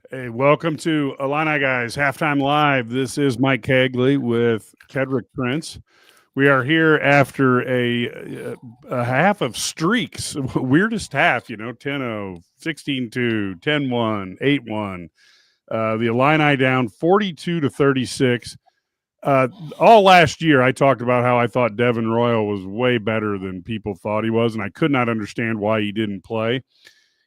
Hey, welcome to IlliniGuys Halftime Live. This is Mike Cagley with Kedrick Prince. We are here after a half of streaks, weirdest half, 10-0, 16-2, 10-1, 8-1. The Illini down 42 to 36. All last year, I talked about how I thought Devin Royal was way better than people thought he was, and I could not understand why he didn't play.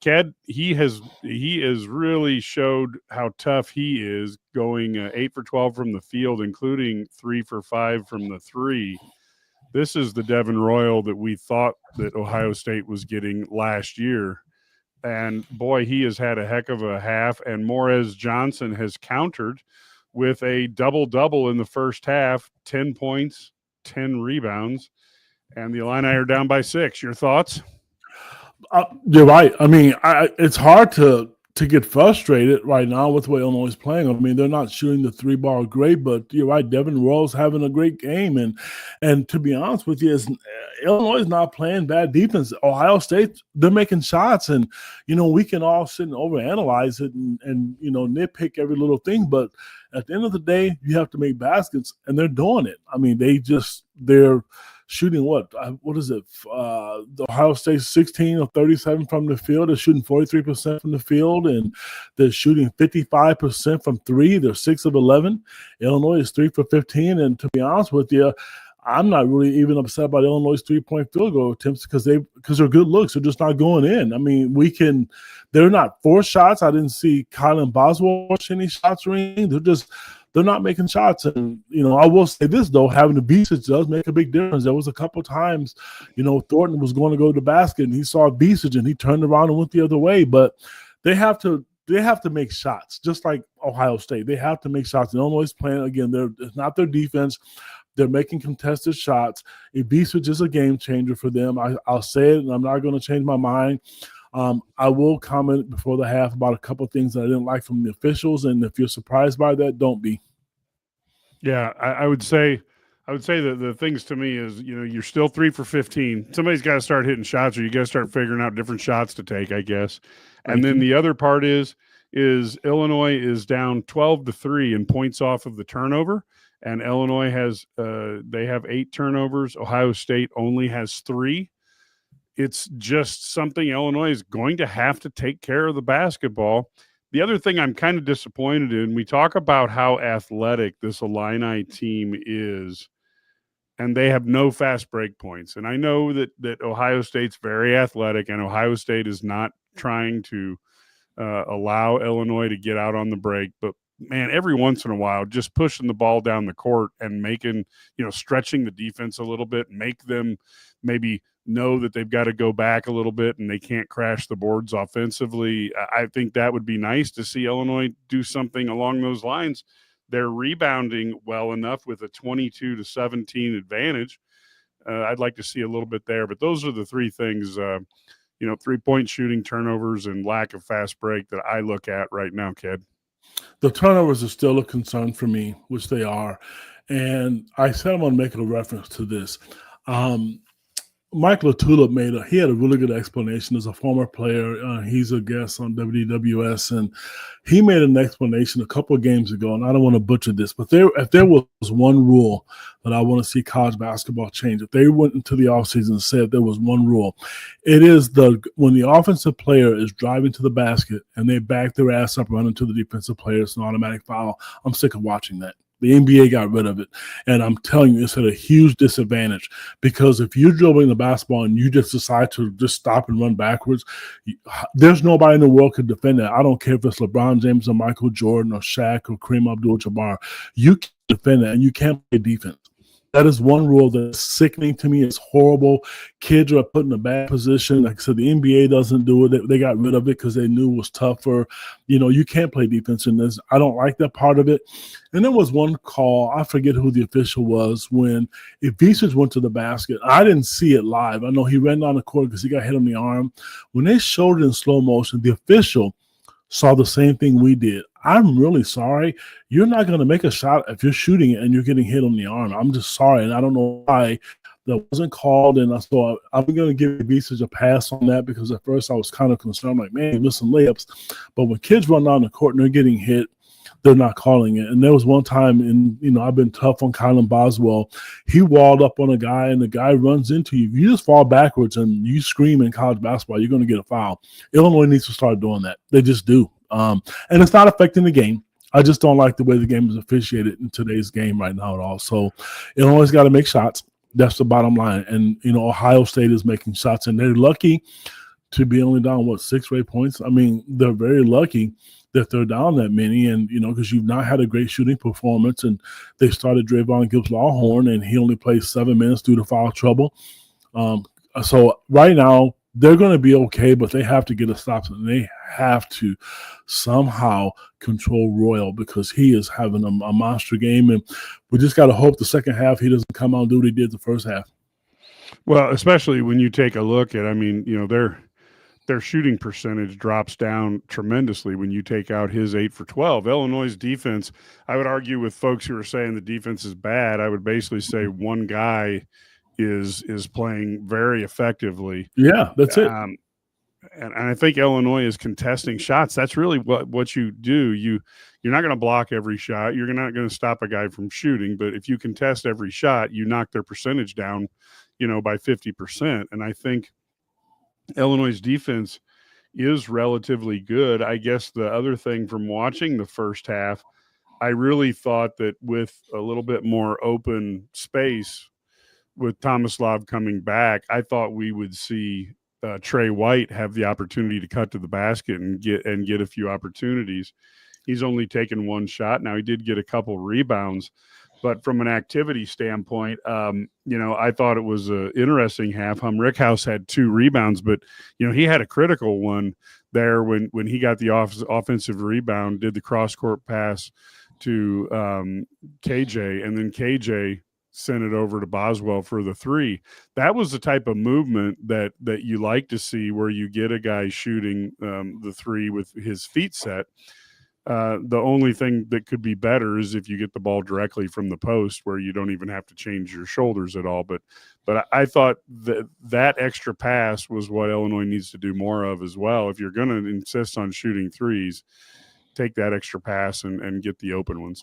Ked, he has really showed how tough he is, going 8 for 12 from the field, including 3 for 5 from the three. This is the Devin Royal that we thought that Ohio State was getting last year, and boy, he has had a heck of a half. And Morez Johnson has countered with a double double in the first half: 10 points, 10 rebounds, and the Illini are down by 6. Your thoughts? You're right. I mean, it's hard to get frustrated right now with the way Illinois is playing. I mean, they're not shooting the three ball great, but you're right. Devin Royals having a great game, and to be honest with you, Illinois is not playing bad defense. Ohio State, they're making shots, and we can all sit and overanalyze it and nitpick every little thing, but at the end of the day, you have to make baskets, and they're doing it. I mean, they're shooting what is it? The Ohio State 16 of 37 from the field. They're shooting 43% from the field, and they're shooting 55% from three. They're 6 of 11. Illinois is 3 for 15. And to be honest with you, I'm not really even upset about Illinois' 3-point field goal attempts because they're good looks. They're just not going in. I mean, they're not forced shots. I didn't see Kylan Boswell watch any shots ring. They're not making shots. And, I will say this, though, having the Beasage does make a big difference. There was a couple times, Thornton was going to go to the basket, and he saw Beasage, and he turned around and went the other way. But they have to make shots, just like Ohio State. They have to make shots. And Illinois is playing, again, it's not their defense. They're making contested shots. Beasage is a game changer for them. I'll say it, and I'm not going to change my mind. I will comment before the half about a couple of things that I didn't like from the officials, and if you're surprised by that, don't be. Yeah, I would say that the things to me is, you're still 3 for 15. Somebody's got to start hitting shots, or you got to start figuring out different shots to take, I guess. And then the other part is Illinois is down 12 to 3 in points off of the turnover, and Illinois they have 8 turnovers. Ohio State only has 3. It's just something Illinois is going to have to take care of the basketball. The other thing I'm kind of disappointed in, we talk about how athletic this Illini team is, and they have no fast break points. And I know that Ohio State's very athletic, and Ohio State is not trying to allow Illinois to get out on the break. But, man, every once in a while, just pushing the ball down the court and making, stretching the defense a little bit, make them maybe know that they've got to go back a little bit and they can't crash the boards offensively. I think that would be nice to see Illinois do something along those lines. They're rebounding well enough with a 22 to 17 advantage. I'd like to see a little bit there, but those are the three things, 3-point shooting, turnovers, and lack of fast break that I look at right now, Ked. The turnovers are still a concern for me, which they are. And I said I'm going to make a reference to this. Mike LaTulip he had a really good explanation as a former player. He's a guest on WDWS, and he made an explanation a couple of games ago, and I don't want to butcher this, but if there was one rule that I want to see college basketball change, if they went into the offseason and said there was one rule, it is when the offensive player is driving to the basket and they back their ass up running to the defensive player, it's an automatic foul. I'm sick of watching that. The NBA got rid of it. And I'm telling you, it's at a huge disadvantage because if you're dribbling the basketball and you just decide to just stop and run backwards, there's nobody in the world could defend that. I don't care if it's LeBron James or Michael Jordan or Shaq or Kareem Abdul-Jabbar. You can defend that, and you can't play defense. That is one rule that's sickening to me. It's horrible. Kids are put in a bad position. Like I said, the NBA doesn't do it. They got rid of it because they knew it was tougher. You can't play defense in this. I don't like that part of it. And there was one call, I forget who the official was, when Ivica went to the basket. I didn't see it live. I know he ran down the court because he got hit on the arm. When they showed it in slow motion, the official saw the same thing we did. I'm really sorry. You're not going to make a shot if you're shooting it and you're getting hit on the arm. I'm just sorry, and I don't know why that wasn't called, and so I'm going to give Visage a pass on that because at first I was kind of concerned, like, man, missing layups. But when kids run down the court and they're getting hit, they're not calling it. And there was one time, I've been tough on Kylan Boswell. He walled up on a guy, and the guy runs into you. You just fall backwards and you scream in college basketball, you're going to get a foul. Illinois needs to start doing that. They just do. And it's not affecting the game. I just don't like the way the game is officiated in today's game right now at all. So Illinois got to make shots. That's the bottom line. And, Ohio State is making shots, and they're lucky to be only down, 6 or 8 points? I mean, they're very lucky that they're down that many, and because you've not had a great shooting performance, and they started Drayvon Gibbs-Lawhorn, and he only played 7 minutes due to foul trouble. So right now they're going to be okay, but they have to get a stop, and they have to somehow control Royal because he is having a monster game, and we just got to hope the second half he doesn't come out and do what he did the first half. Well, especially when you take a look at, their shooting percentage drops down tremendously when you take out his 8 for 12. Illinois' defense, I would argue with folks who are saying the defense is bad. I would basically say one guy is playing very effectively. Yeah, that's it. And I think Illinois is contesting shots. That's really what you do. You're not going to block every shot. You're not going to stop a guy from shooting. But if you contest every shot, you knock their percentage down, by 50%. And I think Illinois' defense is relatively good. I guess the other thing from watching the first half, I really thought that with a little bit more open space with Tomislav coming back, I thought we would see Trey White have the opportunity to cut to the basket and get a few opportunities. He's only taken 1 shot. Now, he did get a couple rebounds, but from an activity standpoint, I thought it was an interesting half. Rickhouse had 2 rebounds, but, he had a critical one there when he got the offensive rebound, did the cross-court pass to KJ, and then KJ sent it over to Boswell for the 3. That was the type of movement that you like to see, where you get a guy shooting the 3 with his feet set. The only thing that could be better is if you get the ball directly from the post, where you don't even have to change your shoulders at all. But I thought that extra pass was what Illinois needs to do more of as well. If you're going to insist on shooting threes, take that extra pass and get the open ones.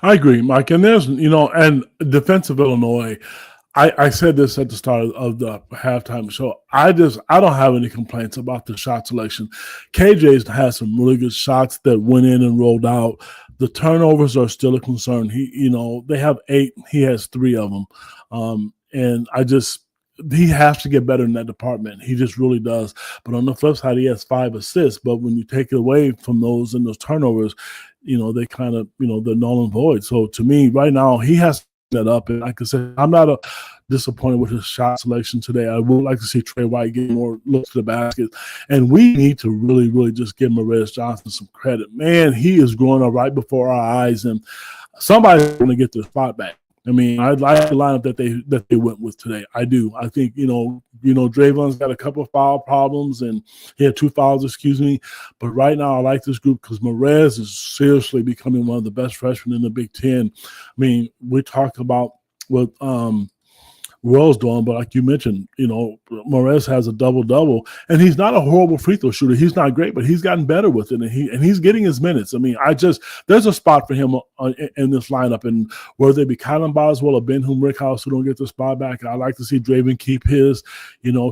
I agree, Mike. And there's, and defensive Illinois, I said this at the start of the halftime show. I don't have any complaints about the shot selection. KJ's had some really good shots that went in and rolled out. The turnovers are still a concern. They have 8. He has 3 of them. And he has to get better in that department. He just really does. But on the flip side, he has 5 assists. But when you take it away from those and those turnovers, they kind of, they're null and void. So to me, right now, he has that up. And like I said, I'm not disappointed with his shot selection today. I would like to see Trey White get more looks to the basket. And we need to really, really just give Marez Johnson some credit. Man, he is growing up right before our eyes, and somebody's going to get their spot back. I mean, I like the lineup that they went with today. I do. I think, Drayvon's got a couple of foul problems, and he had 2 fouls, But right now, I like this group because Marez is seriously becoming one of the best freshmen in the Big Ten. I mean, we talked about what Wells doing, but like you mentioned, Marez has a double-double, and he's not a horrible free throw shooter. He's not great, but he's gotten better with it, and he's getting his minutes. I mean, there's a spot for him in this lineup, and whether it be Kylan Boswell or Ben-Hum Rickhouse who don't get the spot back, I like to see Draven keep his,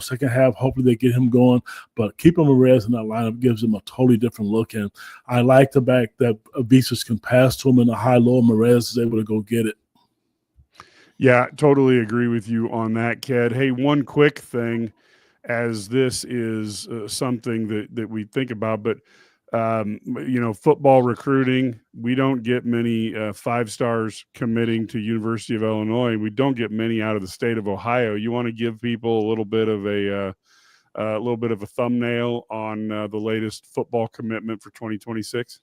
second half. Hopefully they get him going, but keeping Marez in that lineup gives him a totally different look, and I like the back that Visas can pass to him in the high-low. Marez is able to go get it. Yeah, totally agree with you on that, Ked. Hey, one quick thing, as this is something that we think about, but, football recruiting, we don't get many 5-stars committing to University of Illinois. We don't get many out of the state of Ohio. You want to give people a little bit of a thumbnail on the latest football commitment for 2026?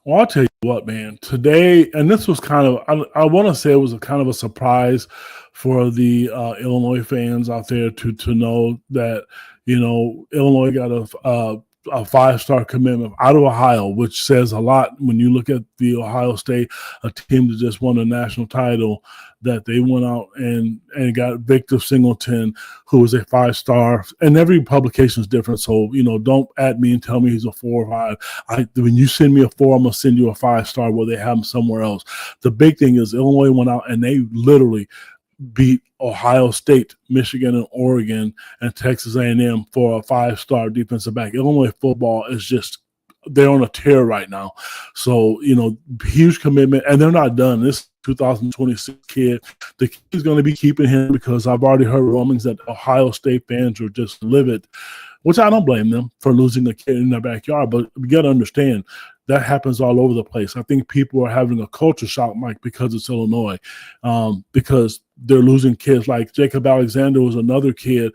Well, I'll tell you what, man, today, and this was kind of, I want to say it was a kind of a surprise for the Illinois fans out there to know that, Illinois got a a 5-star commitment out of Ohio, which says a lot when you look at the Ohio State, a team that just won a national title, that they went out and got Victor Singleton, who was a 5-star. And every publication is different, so don't at me and tell me he's a 4 or 5. When you send me a 4, I'm gonna send you a 5-star where they have him somewhere else. The big thing is Illinois went out and they literally beat Ohio State, Michigan, and Oregon, and Texas A&M for a 5-star defensive back. Illinois football is just, they're on a tear right now. So, huge commitment, and they're not done. This 2026 kid, the kid's going to be keeping him because I've already heard rumblings that Ohio State fans are just livid, which I don't blame them for losing a kid in their backyard. But you got to understand, that happens all over the place. I think people are having a culture shock, Mike, because it's Illinois, because they're losing kids like Jacob Alexander was another kid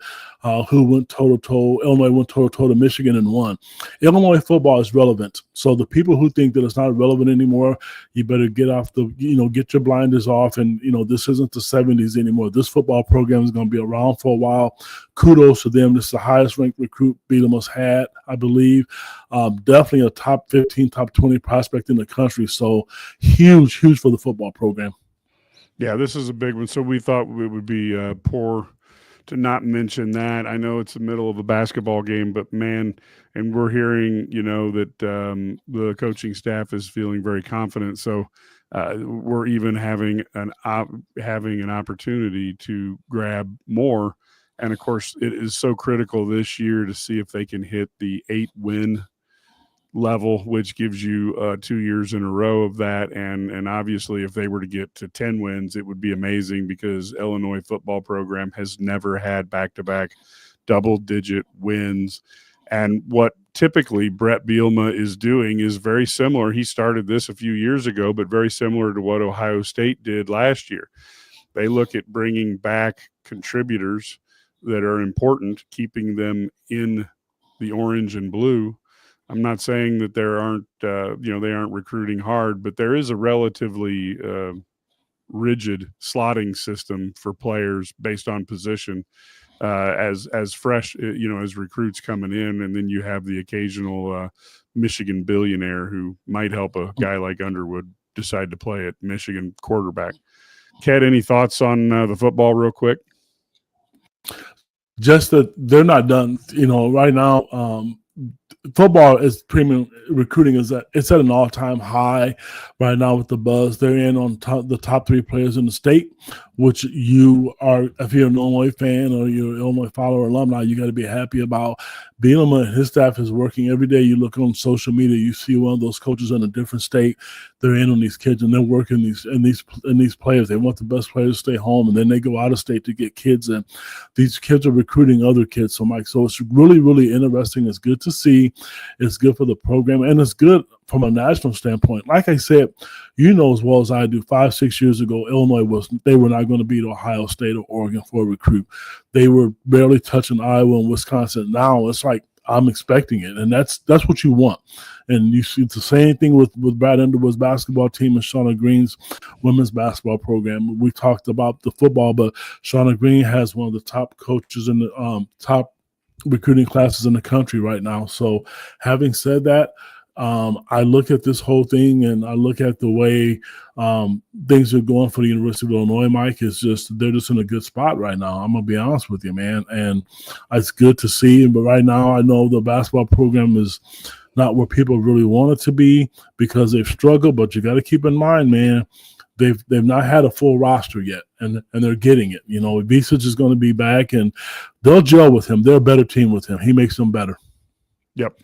who went toe-to-toe. Illinois went toe-to-toe to Michigan and won. Illinois football is relevant. So the people who think that it's not relevant anymore, you better get off get your blinders off. And, this isn't the 70s anymore. This football program is going to be around for a while. Kudos to them. This is the highest ranked recruit Bielema's had, I believe. Definitely a top 15, top 20 prospect in the country. So huge for the football program. Yeah, this is a big one. So we thought it would be poor to not mention that. I know it's the middle of a basketball game, but man, and we're hearing, that the coaching staff is feeling very confident. So we're even having an opportunity to grab more. And of course, it is so critical this year to see if they can hit the 8-win level, which gives you 2 years in a row of that. And obviously, if they were to get to 10 wins, it would be amazing because Illinois football program has never had back-to-back double-digit wins. And what typically Brett Bielema is doing is very similar. He started this a few years ago, but very similar to what Ohio State did last year. They look at bringing back contributors that are important, keeping them in the orange and blue. I'm not saying that there aren't, they aren't recruiting hard, but there is a relatively rigid slotting system for players based on position as fresh, as recruits coming in. And then you have the occasional Michigan billionaire who might help a guy like Underwood decide to play at Michigan quarterback. Kat, any thoughts on the football real quick? Just that they're not done. Right now, football is premium recruiting it's at an all-time high right now with the buzz. They're in on the top 3 players in the state, which you are, if you're an Illinois fan or you're an Illinois follower alumni, you got to be happy about. Bielema and his staff is working every day. You look on social media, you see one of those coaches in a different state. They're in on these kids and they're working these players. They want the best players to stay home, and then they go out of state to get kids, and these kids are recruiting other kids. So, Mike, it's really, really interesting. It's good to see. It's good for the program, and it's good from a national standpoint. Like I said, as well as I do, 5-6 years ago, Illinois they were not going to beat Ohio State or Oregon for a recruit. They were barely touching Iowa and Wisconsin. Now it's like I'm expecting it, and that's what you want. And you see the same thing with Brad Underwood's basketball team and Shauna Green's women's basketball program. We talked about the football, but Shauna Green has one of the top coaches in the top recruiting classes in the country right now. So having said that, I look at this whole thing and I look at the way things are going for the University of Illinois, Mike. They're just in a good spot right now. I'm going to be honest with you, man. And it's good to see. But right now I know the basketball program is not where people really want it to be because they've struggled. But you got to keep in mind, man, they've not had a full roster yet, and they're getting it. Visage is going to be back, and they'll gel with him. They're a better team with him. He makes them better. Yep.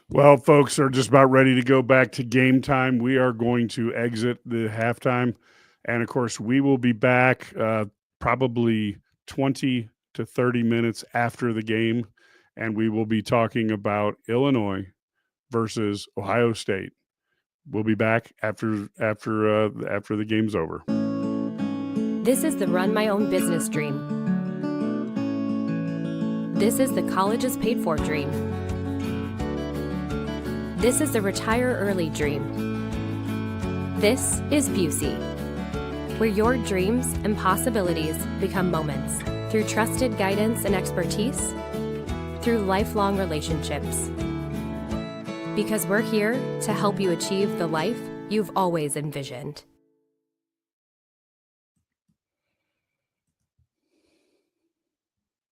Well, folks are just about ready to go back to game time. We are going to exit the halftime, and of course, we will be back probably 20 to 30 minutes after the game, and we will be talking about Illinois versus Ohio State. We'll be back after the game's over. This is the Run My Own Business dream. This is the colleges paid for dream. This is the retire early dream. This is Busey, where your dreams and possibilities become moments through trusted guidance and expertise, through lifelong relationships. Because we're here to help you achieve the life you've always envisioned.